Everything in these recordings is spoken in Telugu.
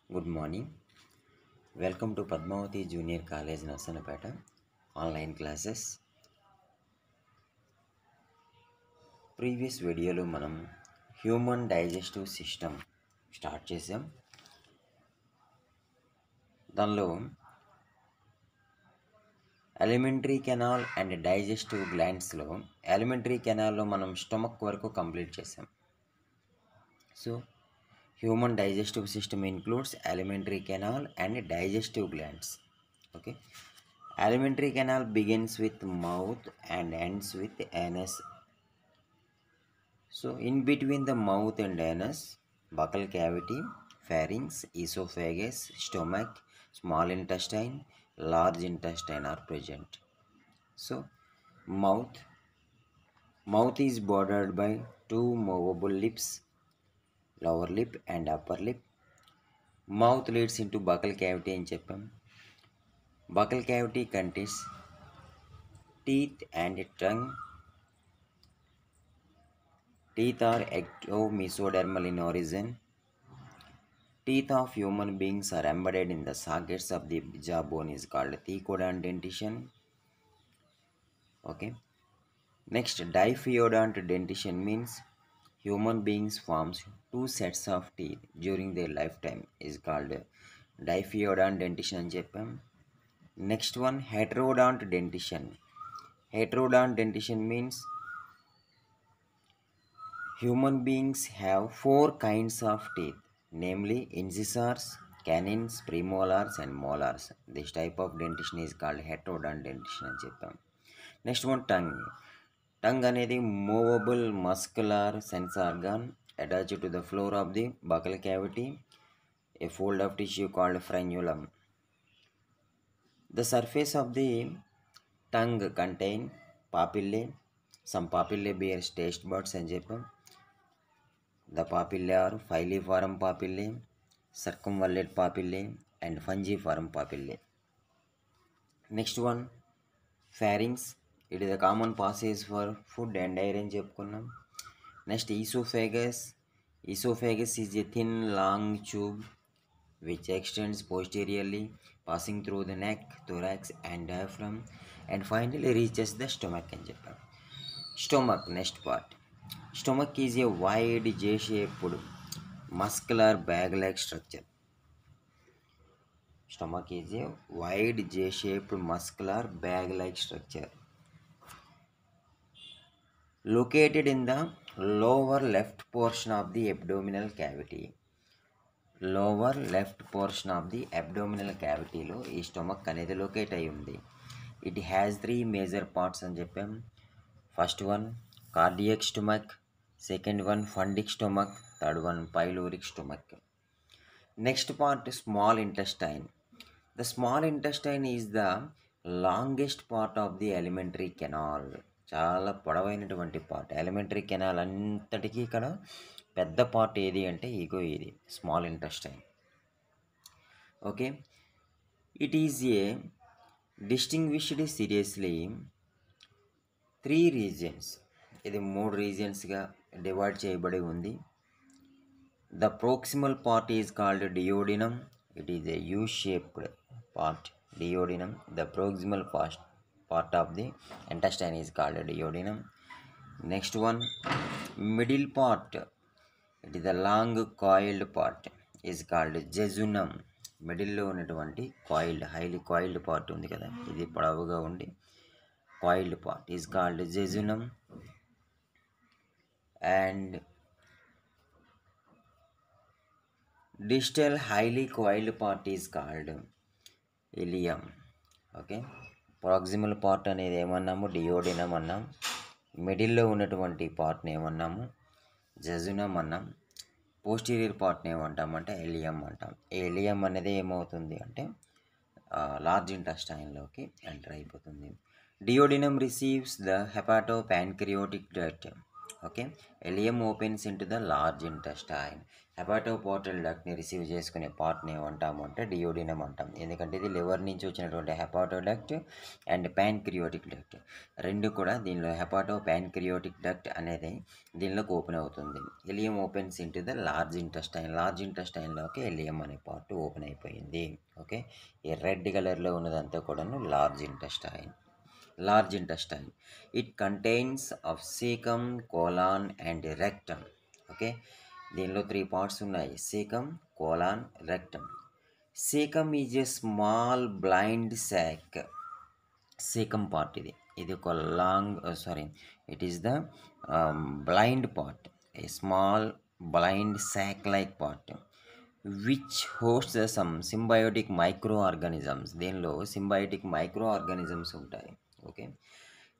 Good morning. Welcome to Padmavati Junior College, Narsanapeta. Online classes. Previous వీడియోలో మనం హ్యూమన్ డైజెస్టివ్ సిస్టమ్ స్టార్ట్ చేసాం. దానిలో ఎలిమెంటరీ కెనాల్ అండ్ డైజెస్టివ్ గ్లాండ్స్లో ఎలిమెంటరీ కెనాల్లో మనం స్టమక్ వరకు కంప్లీట్ చేసాం. So human digestive system includes alimentary canal and digestive glands. Okay. Alimentary canal begins with mouth and ends with anus. So in between the mouth and anus, buccal cavity, pharynx, esophagus, stomach, small intestine, large intestine are present. So mouth is bordered by two movable lips, lower lip and upper lip. Mouth leads into buccal cavity in cheppam. Buccal cavity contains teeth and tongue. Teeth are ectomesodermal in origin. Teeth of human beings are embedded in the sockets of the jawbone is called thecodont dentition. Okay. Next, diphyodont dentition means human beings forms two sets of teeth during their lifetime is called diphyodont dentition అని చెప్పాం. Next one, heterodont dentition. Heterodont dentition means human beings have four kinds of teeth, namely incisors, canines, premolars and molars. This type of dentition is called heterodont dentition అని చెప్పాం. Next one tongue. టంగ్ అనేది movable muscular sense organ attached to the floor of the buccal cavity, a fold of tissue called frenulum. The surface of the tongue contain papillae. Some papillae bear taste buds అని చెప్పాం. The papillae are filiform papillae, circumvallate papillae and fungiform papillae. Next one, pharynx. It is a common passage for food and air అని చెప్పుకున్నాం. Next, esophagus. Esophagus is a thin long tube which extends posteriorly, passing through the neck, thorax and diaphragm and finally reaches the stomach అని చెప్పాం. Stomach, next part. Stomach is a wide J-shaped muscular bag-like structure. Stomach is a wide J-shaped muscular bag-like structure located in the lower left portion of the abdominal cavity. Lower left portion of the abdominal cavity లో ఈ స్టమక్ అనేది లొకేట్ అయి ఉంది. ఇట్ హ్యాస్ 3 మేజర్ పార్ట్స్ అని చెప్పాం. First one cardiac stomach, second one fundic stomach, third one pyloric stomach. Next part small intestine. The small intestine is the longest part of the elementary canal. చాలా పొడవైనటువంటి పార్ట్. ఎలిమెంటరీ కెనాల్ అంతటికీ ఇక్కడ పెద్ద పార్ట్ ఏది అంటే ఇగో ఇది small intestine. Okay. It is a distinguished seriously 3 regions. ఇది 3 రీజియన్స్గా డివైడ్ చేయబడి ఉంది. The proximal part is called duodenum. It is a U shaped part, duodenum. The proximal part of the intestine is called duodenum. Next one, middle part. It is the long coiled part is called jejunum. Middle లో ఉన్నటువంటి కాయిల్డ్, హైలీ కాయిల్డ్ పార్ట్ ఉంది కదా, ఇది పొడవుగా ఉండి coiled part is called jejunum. And distal highly coiled part is called ileum. Okay. Proximal part అనేది ఏమన్నాము, డియోడినం అన్నాం. మిడిల్లో ఉన్నటువంటి పార్ట్ని ఏమన్నాము, జెజునమ్ అన్నాం. పోస్టీరియర్ పార్ట్ని ఏమంటామంటే ఎలియం అంటాం. ఈ ఎలియం అనేది ఏమవుతుంది అంటే లార్జ్ ఇంటెస్టైన్లోకి ఎంటర్ అయిపోతుంది. Duodenum receives the hepato pancreatic duct. Okay. Ileum opens into the large intestine. Hepatoportal డక్ట్ని రిసీవ్ చేసుకునే పార్ట్ని ఏమంటాము అంటే డియోడినం అంటాం. ఎందుకంటే ఇది లివర్ నుంచి వచ్చినటువంటి హెపాటోడక్ట్ అండ్ ప్యాన్క్రియోటిక్ డక్ట్ రెండు కూడా దీనిలో ప్యాన్క్రియోటిక్ డక్ట్ అనేది దీనిలోకి ఓపెన్ అవుతుంది. Ileum opens into the large intestine. Large ఇంటెస్టైన్లోకి ఇలియం అనే పార్ట్ ఓపెన్ అయిపోయింది. ఓకే. ఈ రెడ్ కలర్లో ఉన్నదంతా కూడాను large intestine. Large intestine. It contains of cecum, colon and rectum. Okay. దీనిలో 3 పార్ట్స్ ఉన్నాయి. cecum, colon, rectum. cecum is a small blind sac. cecum part ఇది ఒక it is the blind part, a small blind sac like part which host some symbiotic micro organisms. దీనిలో సింబయోటిక్ మైక్రో ఆర్గానిజమ్స్ ఉంటాయి. Okay.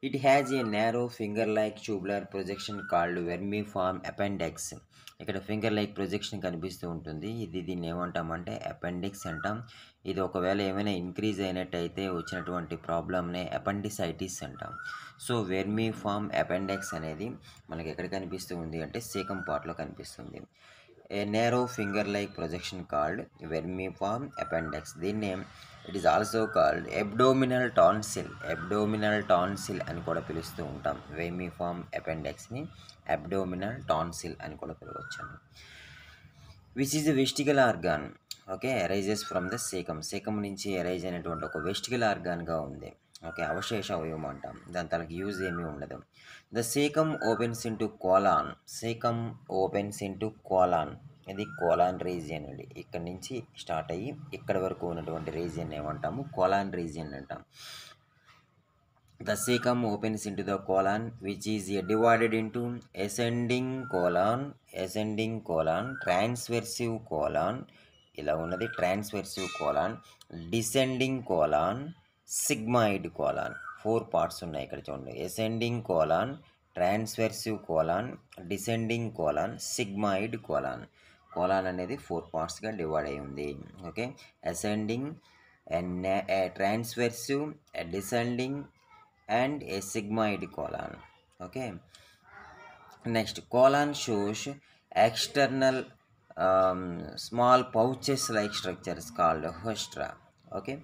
It has a narrow finger like tubular projection called vermiform appendix. ఇక్కడ ఫింగర్ లైక్ ప్రొజెక్షన్ కనిపిస్తూ ఉంటుంది. దీన్ని ఏమంటామంటే అపెండిక్స్ అంటాం. ఇది ఒకవేళ ఏమైనా ఇంక్రీజ్ అయినట్టయితే వచ్చినటువంటి ప్రాబ్లమ్నే అపెండిసైటిస్ అంటాం. సో వెర్మిఫార్మ్ అపెండెక్స్ అనేది మనకి ఎక్కడ కనిపిస్తూ ఉంది అంటే సీకం పార్ట్లో కనిపిస్తుంది. A narrow finger like projection called vermiform appendix. దీన్ని it is also called abdominal tonsil అని కూడా పిలుస్తూ ఉంటాం. వెర్మిఫార్మ్ అపెండెక్స్ని అబ్డోమినల్ టాన్సిల్ అని కూడా పిలవచ్చు. Which is a vestigial organ. Okay. Arises from the cecum నుంచి అరైజ్ అయినటువంటి ఒక వెస్టికల్ ఆర్గాన్గా ఉంది. ఓకే. అవశేష అవయవం అంటాం. దాని తనకి యూజ్ ఏమీ ఉండదు. The cecum opens into colon. ఇది కోలాన్ రీజియన్ అండి. ఇక్కడ నుంచి స్టార్ట్ అయ్యి ఇక్కడ వరకు ఉన్నటువంటి రీజియన్ ఏమంటాము కోలాన్ రీజియన్ అంటాం. The cecum opens into the colon which is divided into ascending colon, transversive colon, ఇలా ఉన్నది transversive colon, descending colon, sigmoid colon. 4 parts ఉన్నాయి ఇక్కడ చూడండి. Ascending colon, transversive colon, descending colon, sigmoid colon. Colon అనేది 4 పార్ట్స్గా డివైడ్ అయి ఉంది. Okay. Ascending, transversive, descending and a sigmoid colon. Okay. Next colon shows external small pouches like structures called haustra. Okay.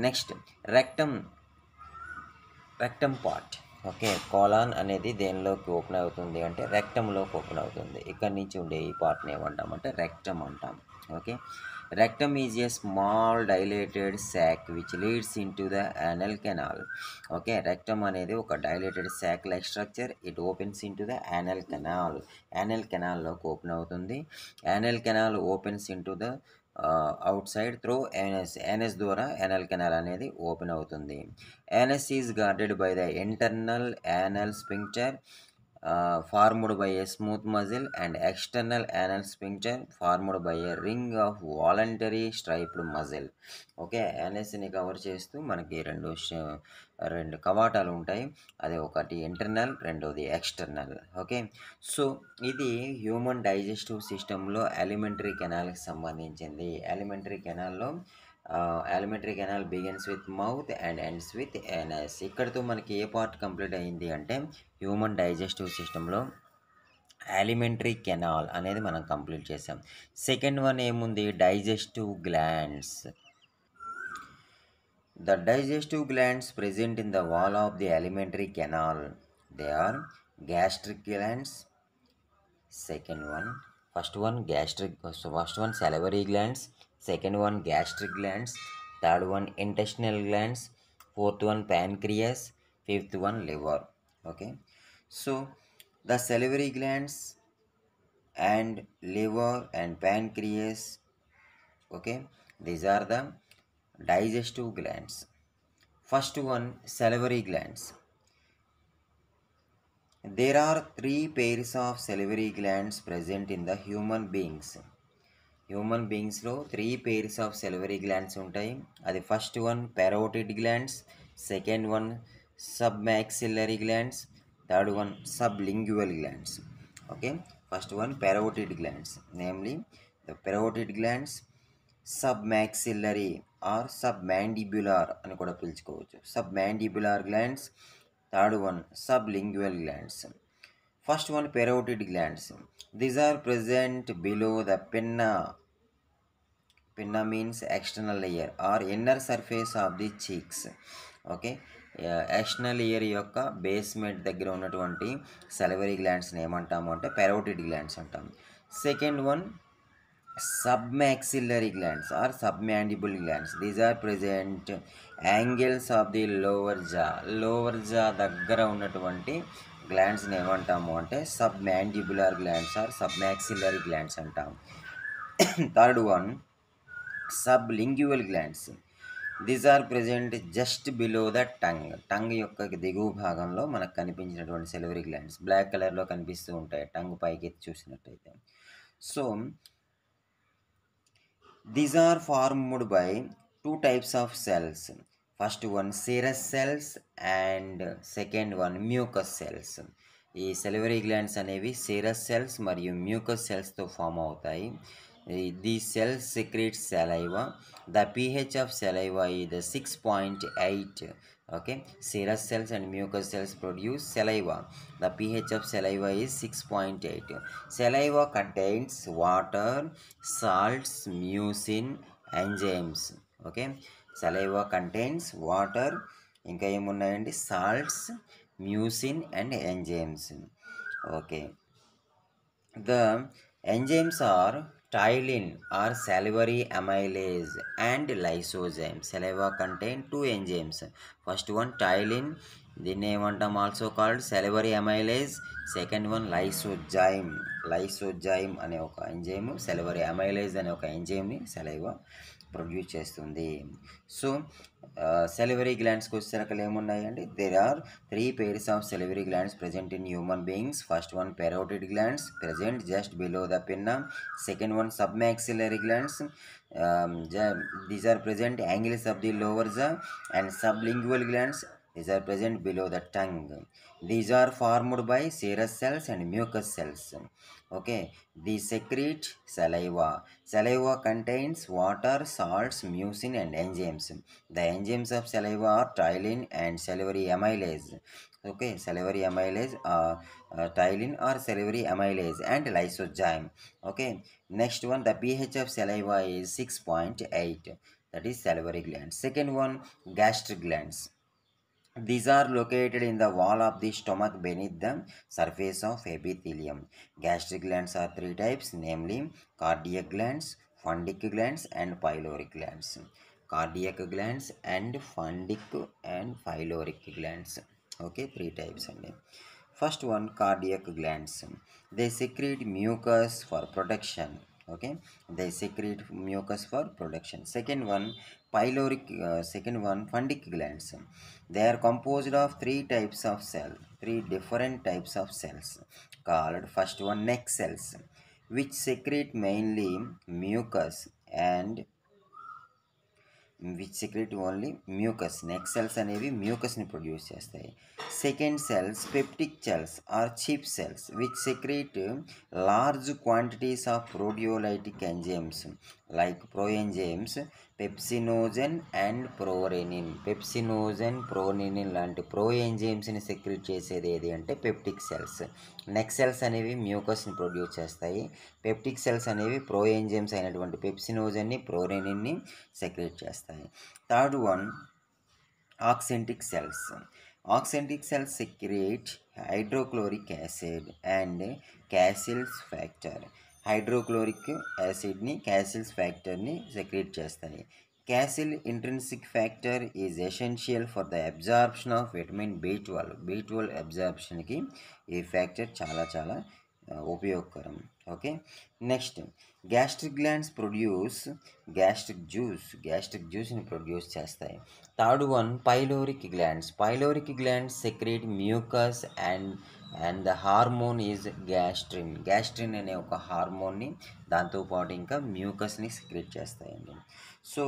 Next rectum part. Okay. Colon అనేది దేనిలోకి ఓపెన్ అవుతుంది అంటే రెక్టంలోకి ఓపెన్ అవుతుంది. ఇక్కడ నుంచి ఉండే ఈ పార్ట్ని ఏమంటామంటే రెక్టమ్ అంటాం. Okay. Rectum is a small dilated sac which leads in to the anal canal. Okay. Rectum అనేది ఒక dilated sac like structure. It opens in to the anal కెనాల్లోకి ఓపెన్ అవుతుంది. Anal canal opens in to the outside through anus ద్వారా యానల్ కెనాల్ అనేది ఓపెన్ అవుతుంది. Anus is guarded by the internal anal sphincter formed by a smooth muscle and external anal sphincter formed by a ring of voluntary striped muscle. Okay. యానస్ని కవర్ చేస్తూ మనకి రెండు కవాటాలు ఉంటాయి. అది ఒకటి ఇంటర్నల్, రెండోది ఎక్స్టర్నల్. ఓకే. సో ఇది హ్యూమన్ డైజెస్టివ్ సిస్టంలో అలిమెంటరీ కెనాల్కి సంబంధించింది. Alimentary canal begins with mouth and ends with anus. ఇక్కడితో మనకి ఏ పార్ట్ కంప్లీట్ అయింది అంటే హ్యూమన్ డైజెస్టివ్ సిస్టంలో అలిమెంటరీ కెనాల్ అనేది మనం కంప్లీట్ చేసాం. సెకండ్ వన్ ఏముంది? Digestive glands. The digestive glands present in the wall of the alimentary canal. They are gastric glands. First one salivary glands, second one gastric glands, third one intestinal glands, fourth one pancreas, fifth one liver. Okay. So the salivary glands and liver and pancreas, okay, these are the digestive glands. First one, salivary glands. There are 3 pairs of salivary glands present in the human beings. Human బీయింగ్స్లో 3 pairs of salivary glands ఉంటాయి. అది first one parotid glands, second one submaxillary glands, third one sublingual glands. Okay. First one parotid glands, namely the parotid glands, submaxillary or submandibular అని కూడా పిలుచుకోవచ్చు. submandibular glands, third one sublingual glands. First one, parotid glands. These are present below the pinna. Pinna means external layer or inner surface of the cheeks. Okay, external layer యొక్క బేస్మెంట్ దగ్గర ఉన్నటువంటి సెలవరీ గ్లాండ్స్ని ఏమంటాము అంటే పెరోటిడ్ గ్లాండ్స్ అంటాము. Second one, submaxillary glands or submandible glands. These are present angles of the lower jaw దగ్గర ఉన్నటువంటి గ్లాండ్స్ని ఏమంటాము అంటే సబ్మాండిబులర్ గ్లాండ్స్ ఆర్ సబ్మాక్సిల్లరీ గ్లాండ్స్ అంటాము. Third one, sublingual glands. These are present just below the tongue యొక్క దిగువ భాగంలో మనకు కనిపించినటువంటి సెలవరీ గ్లాండ్స్ బ్లాక్ కలర్లో కనిపిస్తూ ఉంటాయి టంగ్ పైకి చూసినట్టయితే. So these are formed by two types of cells. First one, serous cells, and second one, mucous cells. ఈ సెలవరీ గ్లాండ్స్ అనేవి సేరస్ సెల్స్ మరియు మ్యూకస్ సెల్స్తో ఫామ్ అవుతాయి. The cells secrete saliva. The pH of saliva is 6.8. Okay, serous cells and mucous cells produce saliva. The pH of saliva is 6.8. Saliva contains water, salts, mucin, enzymes. Okay, saliva contains water, ఇంకా ఏమున్నాయండి, salts, mucin and enzymes. Okay, the enzymes are ptyalin or salivary amylase and lysozyme. Saliva contain two enzymes. First one, ptyalin, the name also called salivary amylase. Second one, lysozyme. Lysozyme అనే ఒక ఎంజైమ్, salivary amylase అనే ఒక ఎంజైమ్ని saliva ప్రొడ్యూస్ చేస్తుంది. సో సెలివరీ గ్లాండ్స్కి వచ్చేసరికి ఏమున్నాయండి, there are 3 pairs of salivary glands present in human beings. First one, parotid glands present just below the pinna. Second one, submaxillary glands. These are present angles of the lower jaw, and sublingual glands. These are present below the tongue. These are formed by serous cells and mucous cells. Okay, these secrete saliva. Saliva contains water, salts, mucin and enzymes. The enzymes of saliva are ptyalin and salivary amylase. Okay, salivary amylase, ptyalin or salivary amylase and lysozyme. Okay, next one, the pH of saliva is 6.8. That is salivary glands. Second one, gastric glands. These are located in the wall of the stomach beneath the surface of epithelium. Gastric glands are 3 types, namely cardiac glands, fundic glands and pyloric glands. Cardiac glands and fundic and pyloric glands. Okay, 3 types. First one, cardiac glands. They secrete mucus for protection. Okay, they secrete mucus for protection. Second one, fundic glands. They are composed of 3 types of cells, 3 different types of cells called, first one, neck cells, which secrete mainly mucus and which secrete only mucus. Neck cells అనేవి mucusని ప్రొడ్యూస్ చేస్తాయి. Second cells, peptic cells or chief cells, which secrete large quantities of proteolytic enzymes like proenzymes, pepsinogen and prorenin. Pepsinogen, prorenin లాంటి ప్రోఎంజైమ్స్ని సెక్రేట్ చేసేది ఏది అంటే పెప్టిక్ సెల్స్. నెక్ సెల్స్ అనేవి మ్యూకస్ని ప్రొడ్యూస్ చేస్తాయి. పెప్టిక్ సెల్స్ అనేవి ప్రోఎంజైమ్స్ అయినటువంటి పెప్సినోజన్ని, ప్రోరెనిన్ని సెక్రేట్ చేస్తాయి. Third one, oxyntic cells. Oxyntic cells secrete hydrochloric acid and Castle's factor. Hydrochloric యాసిడ్ని, క్యాసిల్స్ ఫ్యాక్టర్ని సెక్రేట్ చేస్తాయి. Castle intrinsic factor is essential for the absorption of vitamin B12. B12 అబ్జార్ప్షన్కి ఈ ఫ్యాక్టర్ చాలా ఉపయోగకరం. Okay, next, gastric glands produce gastric జ్యూస్ని ప్రొడ్యూస్ చేస్తాయి. Third one, pyloric glands. Pyloric glands secrete mucus and the hormone is gastrin. Gastrin అనే ఒక హార్మోన్ని, దాంతోపాటు ఇంకా మ్యూకస్ని సెక్రేట్ చేస్తాయండి. So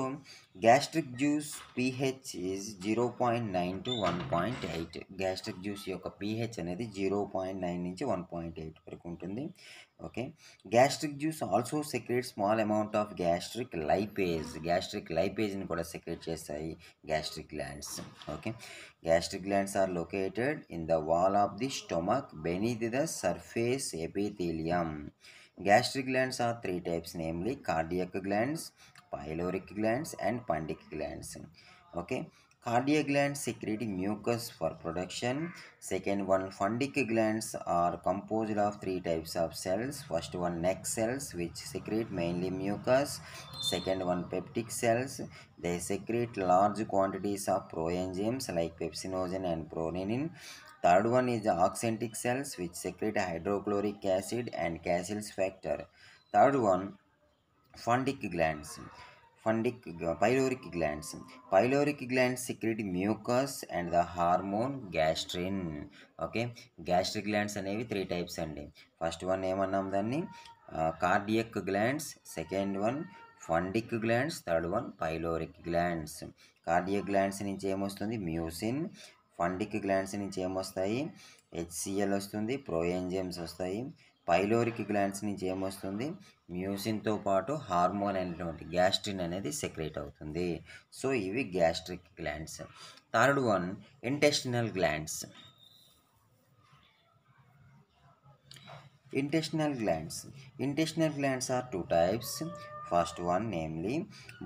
gastric juice pH is 0.9 to 1.8. Gastric juice యొక్క pH అనేది 0.9 నుంచి 1.8 వరకు ఉంటుంది. Okay, gastric juice also secrete small amount of gastric lipase. Gastric లైపేజ్ని కూడా సెక్రేట్ చేస్తాయి gastric glands. Okay, Gastric glands are located in the wall of the stomach beneath the surface epithelium. Gastric glands are three types, namely cardiac glands, pyloric glands, and pundic glands. Okay, cardiac glands secrete mucus for production. Second one, fundic glands are composed of three types of cells. First one, neck cells, which secrete mainly mucus. Second one, peptic cells. They secrete large quantities of proenzymes like pepsinogen and prorenin. Third one is the oxyntic cells, which secrete hydrochloric acid and Cassell's factor. Third one, fundic glands. Pyloric glands. Pyloric glands secrete mucus and the hormone gastrin. Okay, gastric glands అనేవి త్రీ టైప్స్ అండి. ఫస్ట్ వన్ ఏమన్నాం దాన్ని, cardiac glands. Second one fundic glands. Third one pyloric glands. Cardiac glands నుంచి ఏమొస్తుంది, మ్యూసిన్. ఫండిక్ గ్లాండ్స్ నుంచి ఏమొస్తాయి, హెచ్సిఎల్ వస్తుంది, ప్రోఎంజైమ్స్ వస్తాయి. పైలోరిక్ గ్లాండ్స్ నుంచి ఏమొస్తుంది, మ్యూసిన్తో పాటు హార్మోన్ అనేటువంటి గ్యాస్ట్రిన్ అనేది సెక్రేట్ అవుతుంది. సో ఇవి gastric glands. Third one, intestinal glands. Intestinal glands are two types. First one, namely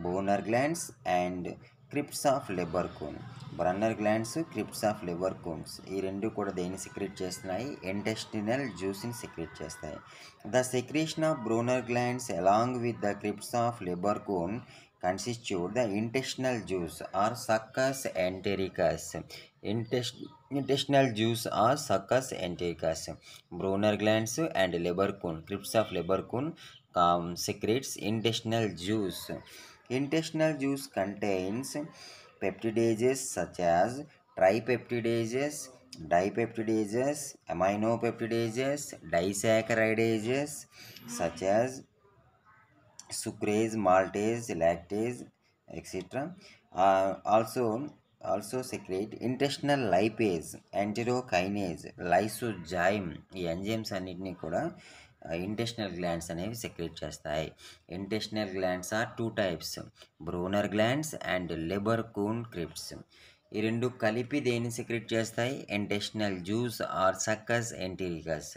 Brunner glands and crypts of Leberkuhn. Brunner glands, crypts of Leberkuhn ఈ రెండు కూడా దేన్ని సెక్రెట్ చేస్తున్నాయి, ఇంటెస్టినల్ జ్యూస్ని సెక్రెట్ చేస్తాయి. The secretion of Brunner glands along with the crypts of Leberkuhn constitute the intestinal juice or succus entericus. Intestinal juice or succus entericus. Brunner glands and Leberkuhn, crypts of Leberkuhn secretes intestinal juice. Intestinal juice contains peptidases such as tripeptidases, dipeptidases, aminopeptidases, disaccharidases such as sucrase, maltase, lactase, etc. Also secrete intestinal lipase, enterokinase, lysozyme. ఈ ఎంజైమ్స్ అన్నిటినీ కూడా ఇంటెస్టినల్ గ్లాండ్స్ అనేవి సెక్రెట్ చేస్తాయి. Intestinal glands are two types, Brunner glands and Lieberkuhn crypts. ఈ రెండు కలిపి దేన్ని సెక్రెట్ చేస్తాయి, intestinal juice or succus entericus.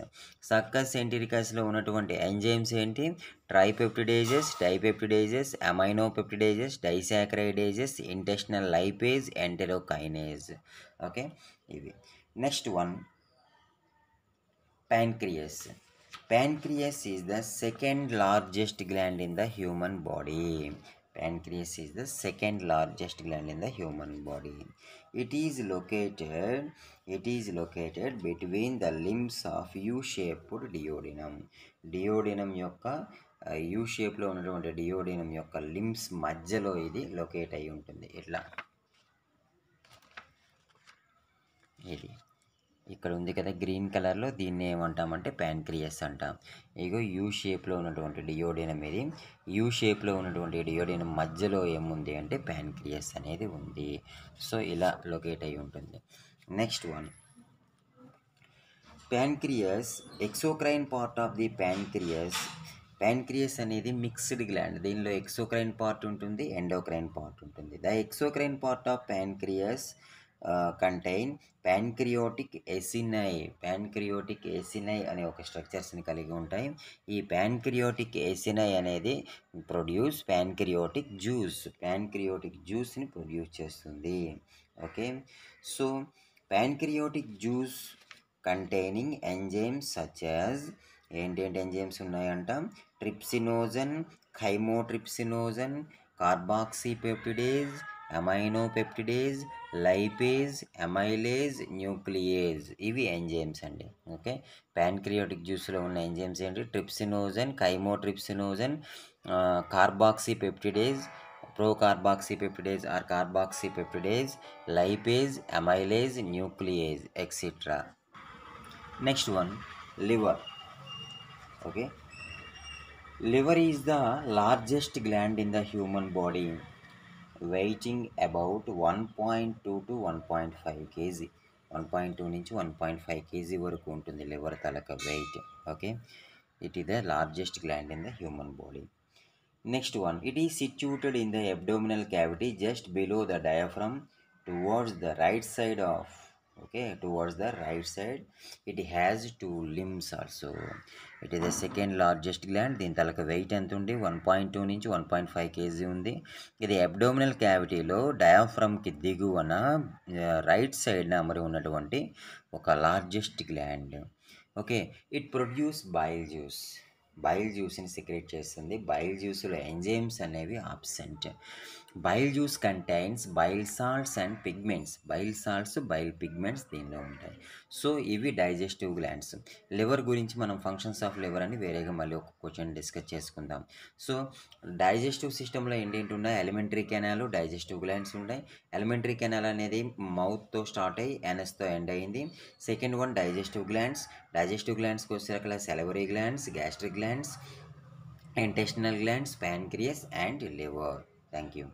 Succus ఎంటెరికస్లో ఉన్నటువంటి ఎంజైమ్స్ ఏంటి, tripeptidases, dipeptidases, aminopeptidases, disaccharidases, intestinal lipase, enterokinase. Okay, ఇవి. Next one, pancreas. Pancreas is the second largest gland in the human body. Pancreas is the second largest gland in the human body. It is located between the limbs of U-shaped duodenum. Duodenum యొక్క యూ షేప్లో ఉన్నటువంటి డియోడినం యొక్క లిమ్స్ మధ్యలో ఇది లొకేట్ అయి ఉంటుంది. ఇట్లా ఇది ఇక్కడ ఉంది కదా గ్రీన్ కలర్లో, దీన్ని ఏమంటామంటే ప్యాన్క్రియాస్ అంటాం. ఇగో యూ షేప్లో ఉన్నటువంటి డియోడినం, ఇది యూ షేప్లో ఉన్నటువంటి డియోడినం మధ్యలో ఏముంది అంటే ప్యాన్క్రియాస్ అనేది ఉంది. సో ఇలా లొకేట్ అయి ఉంటుంది. Next one, pancreas, exocrine part of the pancreas. Pancreas అనేది మిక్స్డ్ గ్లాండ్. దీనిలో ఎక్సోక్రైన్ పార్ట్ ఉంటుంది, ఎండోక్రైన్ పార్ట్ ఉంటుంది. The exocrine part of pancreas contain pancreatic acini. Pancreatic acini అనే ఒక స్ట్రక్చర్స్ని కలిగి ఉంటాయి. ఈ ప్యాన్క్రియోటిక్ ఎసినై అనేది ప్రొడ్యూస్ ప్యాన్క్రియోటిక్ జ్యూస్. ప్యాన్క్రియోటిక్ జ్యూస్ని ప్రొడ్యూస్ చేస్తుంది. Okay, so pancreatic juice containing enzymes such as, ఏంటంటే ఎంజైమ్స్ ఉన్నాయంట, trypsinogen, chymotrypsinogen, carboxypeptidase, aminopeptidase, lipase, amylase, nuclease. ఇవి ఎంజైమ్స్ అండి. ఓకే, ప్యాన్క్రియోటిక్ జ్యూస్లో ఉన్న ఎంజైమ్స్ ఏంటి, trypsinogen, chymotrypsinogen, carboxypeptidase, procarboxypeptidase or carboxypeptidase, lipase, amylase, nuclease, etcetera. Next one, liver. Okay, liver is the largest gland in the human body, weighing about 1.2 to 1.5 kg. 1.2 నుంచి 1.5 kg వరకు ఉంటుంది లివర్ తలక weight. Okay, it is the largest gland in the human body. Next one, it is situated in the abdominal cavity just below the diaphragm towards the right side of, okay, towards the right side. It has two limbs also. It is the second largest gland. దీని తలక వెయిట్ ఎంత ఉంది, 1.2 నుంచి 1.5 kg ఉంది. ఇది అబ్డోమినల్ క్యావిటీలో డయాఫ్రమ్కి దిగువన రైట్ సైడ్న అమరి ఉన్నటువంటి ఒక largest gland. Okay, it produce bile juice. Bile జ్యూస్ని సెక్రేట్ చేస్తుంది. బైల్ జ్యూస్లో ఎంజైమ్స్ అనేవి absent. Bile juice contains bile salts and pigments. Bile salts, bile pigments దీనిలో ఉంటాయి. సో ఇవి డైజెస్టివ్ గ్లాండ్స్. లివర్ గురించి మనం ఫంక్షన్స్ ఆఫ్ లివర్ అని వేరేగా మళ్ళీ ఒక క్వశ్చన్ డిస్కస్ చేసుకుందాం. సో డైజెస్టివ్ సిస్టంలో ఏంటేంటి ఉన్నాయి, ఎలిమెంటరీ కెనాల్, డైజెస్టివ్ గ్లాండ్స్ ఉన్నాయి. ఎలిమెంటరీ కెనాల్ అనేది మౌత్తో స్టార్ట్ అయ్యి ఎనస్తో ఎండ్ అయింది. Second one digestive glands. Digestive గ్లాండ్స్కి వచ్చేసరికి salivary glands, gastric glands, intestinal glands, pancreas and liver. Thank you.